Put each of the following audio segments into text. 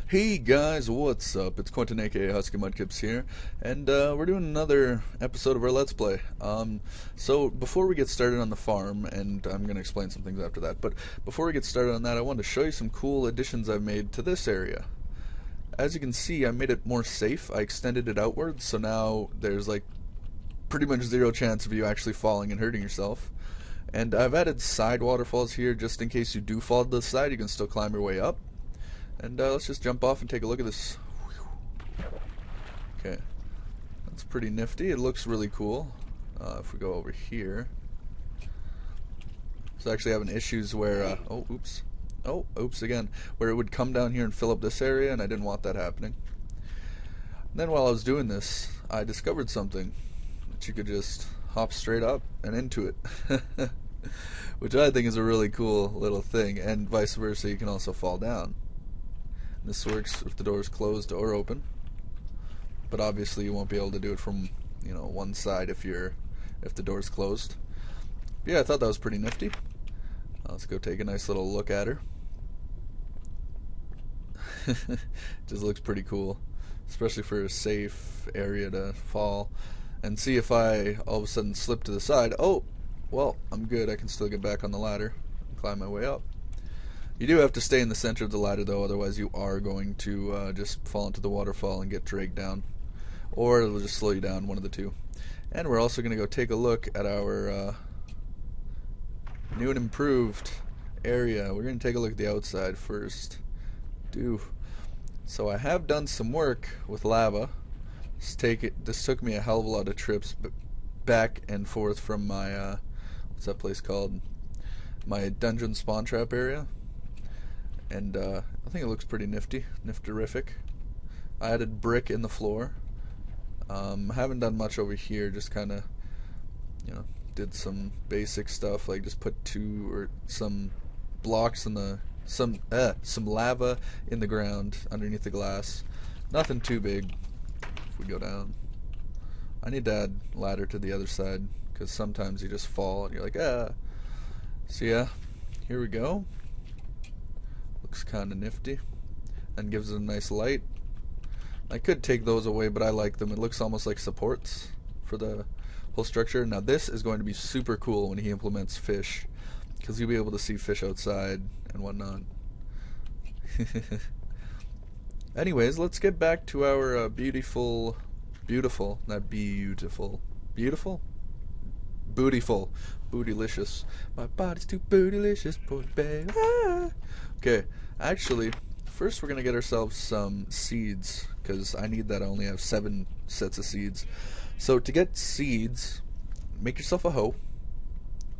Hey guys, what's up? It's Quentin aka HuskyMUDKIPZ here, and we're doing another episode of our Let's Play. So before we get started on the farm, and I'm going to explain some things after that, but before we get started on that, I wanted to show you some cool additions I've made to this area. As you can see, I made it more safe. I extended it outwards, so now there's like pretty much zero chance of you actually falling and hurting yourself. And I've added side waterfalls here just in case you do fall to the side, you can still climb your way up. And let's just jump off and take a look at this. Okay, that's pretty nifty. It looks really cool. If we go over here, so actually having issues where oops again, where it would come down here and fill up this area, and I didn't want that happening. And then while I was doing this, I discovered something that you could just hop straight up and into it, which I think is a really cool little thing. And vice versa, you can also fall down. This works if the door is closed or open, but obviously you won't be able to do it from, you know, one side if the door is closed. But yeah, I thought that was pretty nifty. Let's go take a nice little look at her. Just looks pretty cool, especially for a safe area to fall. And see, if I all of a sudden slip to the side, oh, well, I'm good. I can still get back on the ladder and climb my way up. You do have to stay in the center of the ladder though, otherwise you are going to just fall into the waterfall and get dragged down. Or it'll just slow you down, one of the two. And we're also going to go take a look at our new and improved area. We're going to take a look at the outside first. So I have done some work with lava. This took me a hell of a lot of trips back and forth from my, what's that place called? My dungeon spawn trap area. And I think it looks pretty nifty-rific. I added brick in the floor. Haven't done much over here, just kind of, you know, did some basic stuff, like just put some blocks in the, some lava in the ground underneath the glass. Nothing too big. If we go down, I need to add ladder to the other side, because sometimes you just fall and you're like, ah. So yeah, here we go. Looks kind of nifty and gives it a nice light. I could take those away, but I like them. It looks almost like supports for the whole structure. Now this is going to be super cool when he implements fish, because you'll be able to see fish outside and whatnot. Anyways, let's get back to our beautiful, Bootylicious. My body's too bootylicious, baby. Ah. Okay, actually, first we're gonna get ourselves some seeds, because I need that. I only have 7 sets of seeds. So to get seeds, make yourself a hoe.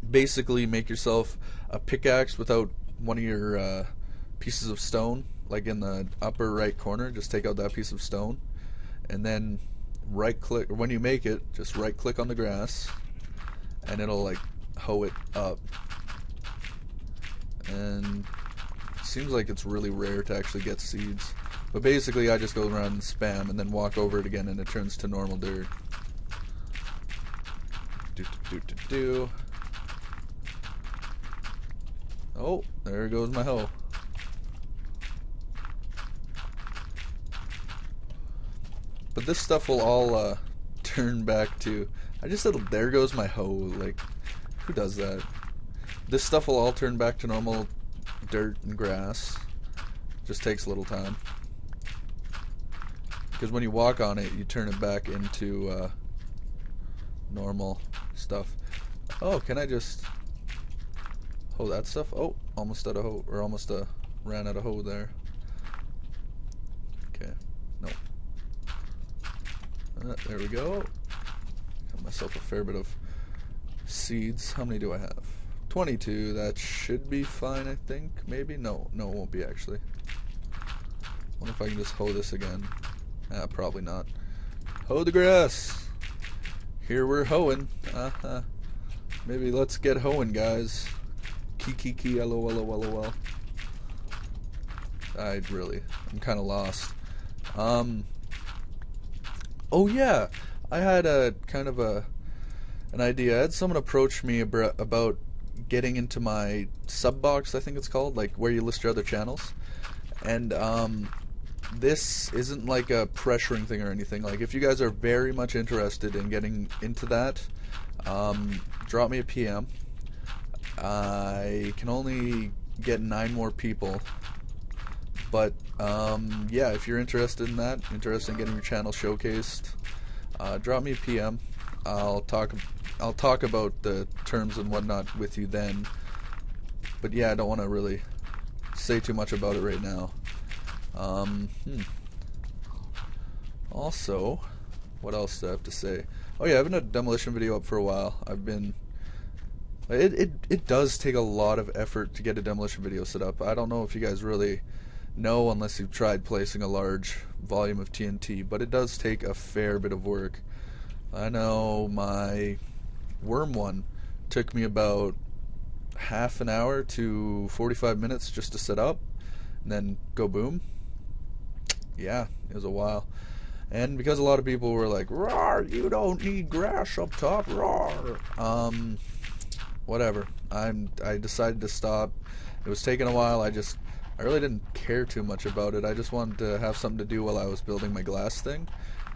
Basically, make yourself a pickaxe without one of your pieces of stone, like in the upper right corner. Just take out that piece of stone, and then right click, or when you make it, just right click on the grass, and it'll like hoe it up. And it seems like it's really rare to actually get seeds, but basically I just go around and spam and then walk over it again, and it turns to normal dirt. Oh, there goes my hoe. But this stuff will all turn back to, I just said there goes my hoe, like, who does that? This stuff will all turn back to normal dirt and grass. Just takes a little time, because when you walk on it, you turn it back into normal stuff. Oh, can I just hoe that stuff? Oh, almost out of hoe, or almost ran out of hoe there. Okay, no. There we go. Got myself a fair bit of seeds. How many do I have? 22. That should be fine, I think. Maybe? No, it won't be actually. Wonder if I can just hoe this again. Probably not. Hoe the grass. Here we're hoeing. Maybe let's get hoeing, guys. Kiki, lol. I'm kind of lost. Oh yeah, I had a kind of an idea. I had someone approach me about getting into my sub box, I think it's called, like where you list your other channels. And this isn't like a pressuring thing or anything. Like, if you guys are very much interested in getting into that, drop me a PM. I can only get 9 more people, but yeah, if you're interested in that, interested in getting your channel showcased, drop me a PM. I'll talk about the terms and whatnot with you then. But yeah, I don't want to really say too much about it right now. Also, what else do I have to say? Oh yeah, I haven't had a demolition video up for a while. It does take a lot of effort to get a demolition video set up. I don't know if you guys really know unless you've tried placing a large volume of TNT, but it does take a fair bit of work. I know my worm one took me about half an hour to 45 minutes just to set up, and then go boom. Yeah, it was a while. And because a lot of people were like, "Roar, you don't need grass up top, roar." Whatever. I decided to stop. It was taking a while. I really didn't care too much about it. I just wanted to have something to do while I was building my glass thing.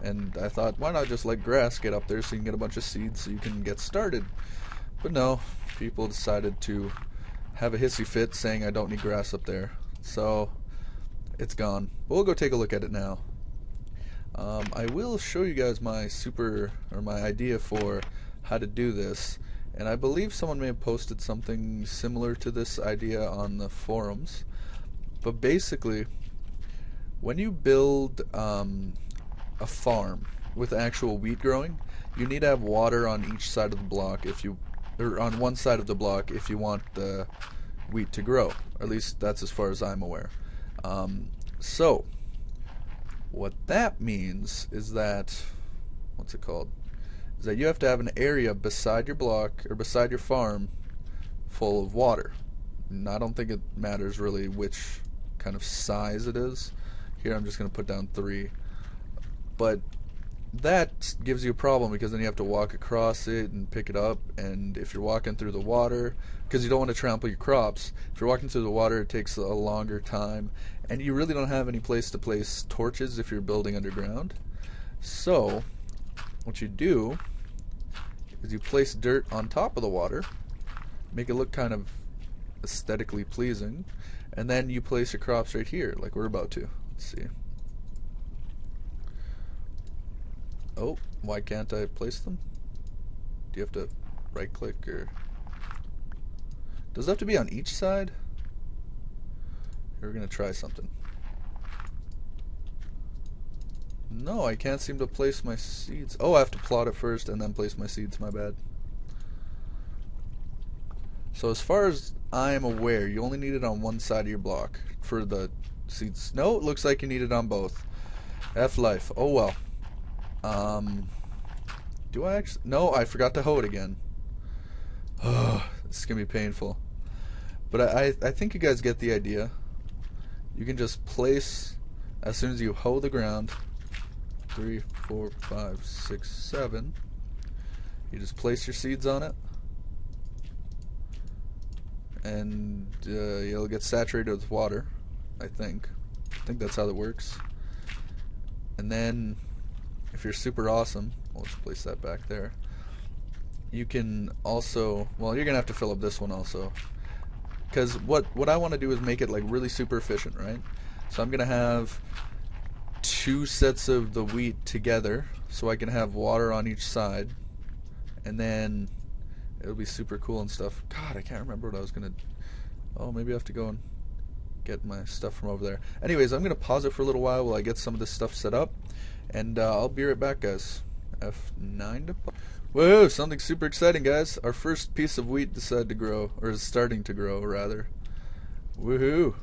And I thought, why not just let grass get up there so you can get a bunch of seeds so you can get started. But no, people decided to have a hissy fit saying I don't need grass up there. So it's gone. But we'll go take a look at it now. I will show you guys my idea for how to do this. And I believe someone may have posted something similar to this idea on the forums. But basically, when you build a farm with actual wheat growing, you need to have water on each side of the block or on one side of the block if you want the wheat to grow. Or at least that's as far as I'm aware. So what that means is that, what's it called? Is that you have to have an area beside your block or beside your farm full of water. And I don't think it matters really which kind of size it is. Here I'm just going to put down 3. But that gives you a problem because then you have to walk across it and pick it up, and if you're walking through the water, because you don't want to trample your crops, if you're walking through the water it takes a longer time, and you really don't have any place to place torches if you're building underground. So what you do is you place dirt on top of the water, make it look kind of aesthetically pleasing, and then you place your crops right here like we're about to. Let's see. Oh, why can't I place them? Do you have to right click, or does it have to be on each side? Here, we're gonna try something. No, I can't seem to place my seeds. Oh, I have to plot it first and then place my seeds, my bad. So as far as I am aware, you only need it on one side of your block for the seeds. No, it looks like you need it on both. F life. Oh well. Do I actually? No, I forgot to hoe it again. Oh, this is gonna be painful. But I think you guys get the idea. You can just place, as soon as you hoe the ground, 3, 4, 5, 6, 7. You just place your seeds on it, and you'll get saturated with water. I think that's how that works. And then, if you're super awesome, we'll just place that back there. You can also, well, you're gonna have to fill up this one also, because what I want to do is make it like really super efficient, right? So I'm gonna have 2 sets of the wheat together, so I can have water on each side, and then it'll be super cool and stuff. God, I can't remember what I was gonna. Oh, maybe I have to go and get my stuff from over there. Anyways, I'm gonna pause it for a little while I get some of this stuff set up, and I'll be right back, guys. F9 to. Whoa, something super exciting, guys. Our first piece of wheat decided to grow, or is starting to grow, rather. Woohoo!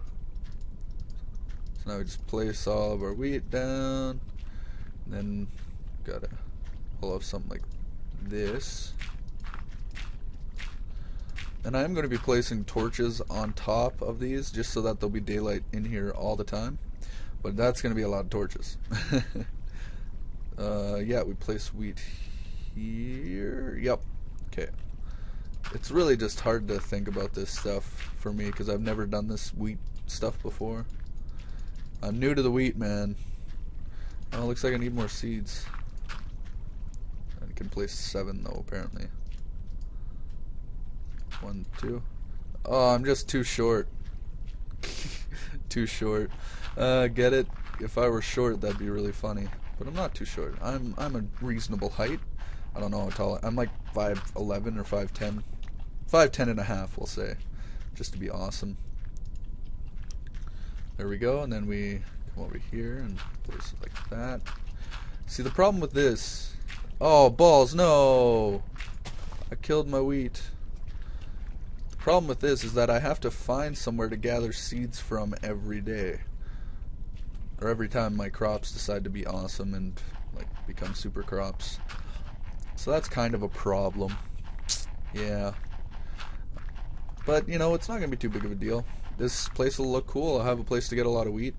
So now we just place all of our wheat down, and then gotta pull off something like this. And I am going to be placing torches on top of these just so that there'll be daylight in here all the time. But that's going to be a lot of torches. Yeah, we place wheat here. Yep. Okay. It's really just hard to think about this stuff for me because I've never done this wheat stuff before. I'm new to the wheat, man. Oh, looks like I need more seeds. I can place 7 though, apparently. 1, 2. Oh, I'm just too short. Too short. Get it? If I were short, that'd be really funny. But I'm not too short. I'm a reasonable height. I don't know how tall I'm like 5'11 or 5'10. 5'10 and a half, we'll say. Just to be awesome. There we go, and then we come over here and place it like that. See, the problem with this... Oh, balls, no! I killed my wheat. The problem with this is that I have to find somewhere to gather seeds from every day. Or every time my crops decide to be awesome and like become super crops. So that's kind of a problem. Yeah. But, you know, it's not going to be too big of a deal. This place will look cool. I'll have a place to get a lot of wheat.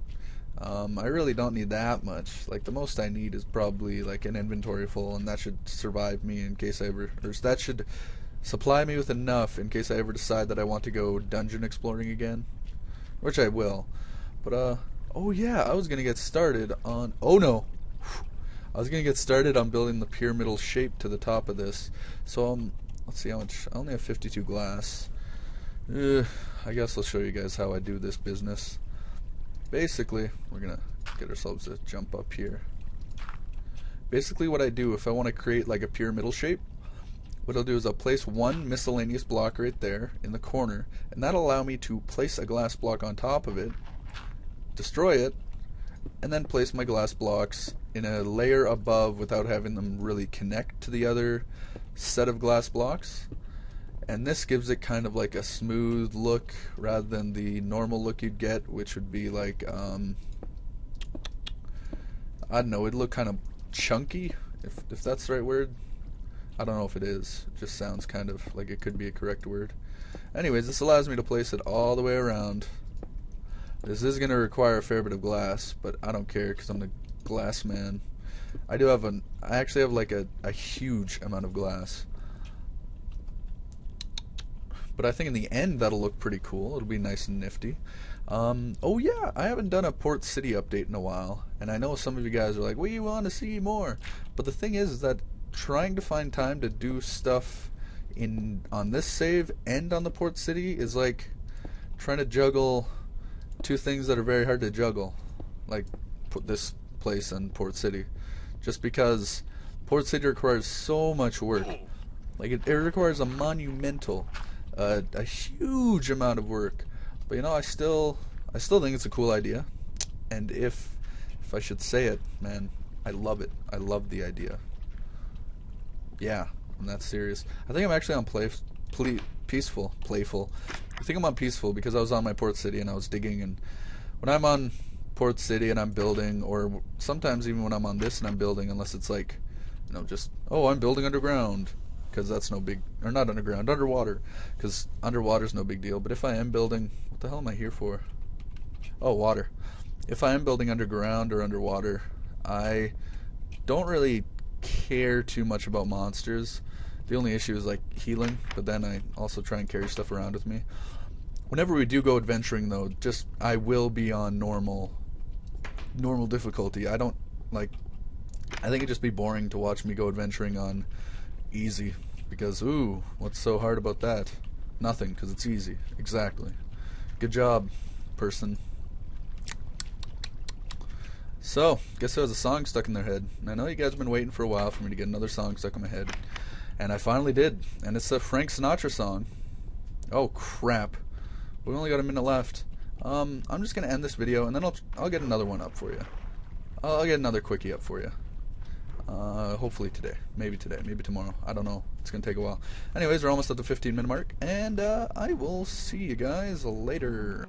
I really don't need that much. Like, the most I need is probably like an inventory full, and that should survive me in case I ever... Or that should supply me with enough in case I ever decide that I want to go dungeon exploring again. Which I will. But, oh yeah, I was going to get started on... Oh no! I was going to get started on building the pyramidal shape to the top of this. So, let's see how much... I only have 52 glass. I guess I'll show you guys how I do this business. Basically, we're going to get ourselves a jump up here. Basically what I do if I want to create like a pyramidal shape, what I'll do is I'll place one miscellaneous block right there in the corner, and that'll allow me to place a glass block on top of it, destroy it, and then place my glass blocks in a layer above without having them really connect to the other set of glass blocks. And this gives it kind of like a smooth look rather than the normal look you'd get, which would be like, I don't know, it'd look kind of chunky, if that's the right word. I don't know if it is. It just sounds kind of like it could be a correct word. Anyways, this allows me to place it all the way around. This is going to require a fair bit of glass, but I don't care because I'm the glass man. I actually have like a huge amount of glass. But I think in the end that'll look pretty cool. It'll be nice and nifty. Oh yeah, I haven't done a Port City update in a while, and I know some of you guys are like, we want to see more. But the thing is that trying to find time to do stuff on this save and on the Port City is like trying to juggle two things that are very hard to juggle, like put this place and Port City, just because Port City requires so much work. Like it requires a monumental, a huge amount of work. But you know, I still think it's a cool idea, and if I should say it, man, I love it. I love the idea. Yeah, I'm that serious. I think I'm actually on peaceful. I think I'm on peaceful because I was on my Port City and I was digging, and when I'm on Port City and I'm building, or sometimes even when I'm on this and I'm building, unless it's like, you know, just, oh, I'm building underground, because that's no big, or not underground, underwater, because underwater's no big deal. But if I am building, what the hell am I here for? Oh, water. If I am building underground or underwater, I don't really care too much about monsters. The only issue is like healing, but then I also try and carry stuff around with me. Whenever we do go adventuring though, I will be on normal difficulty. I think it'd just be boring to watch me go adventuring on easy, because ooh, what's so hard about that? Nothing, because it's easy. Exactly. Good job, person. So, guess there was a song stuck in their head. And I know you guys have been waiting for a while for me to get another song stuck in my head, and I finally did. And it's a Frank Sinatra song. Oh crap, we only got a minute left. I'm just gonna end this video, and then I'll get another one up for you. I'll get another quickie up for you. Hopefully today, maybe tomorrow, I don't know, it's gonna take a while. Anyways, we're almost at the 15-minute mark, and I will see you guys later.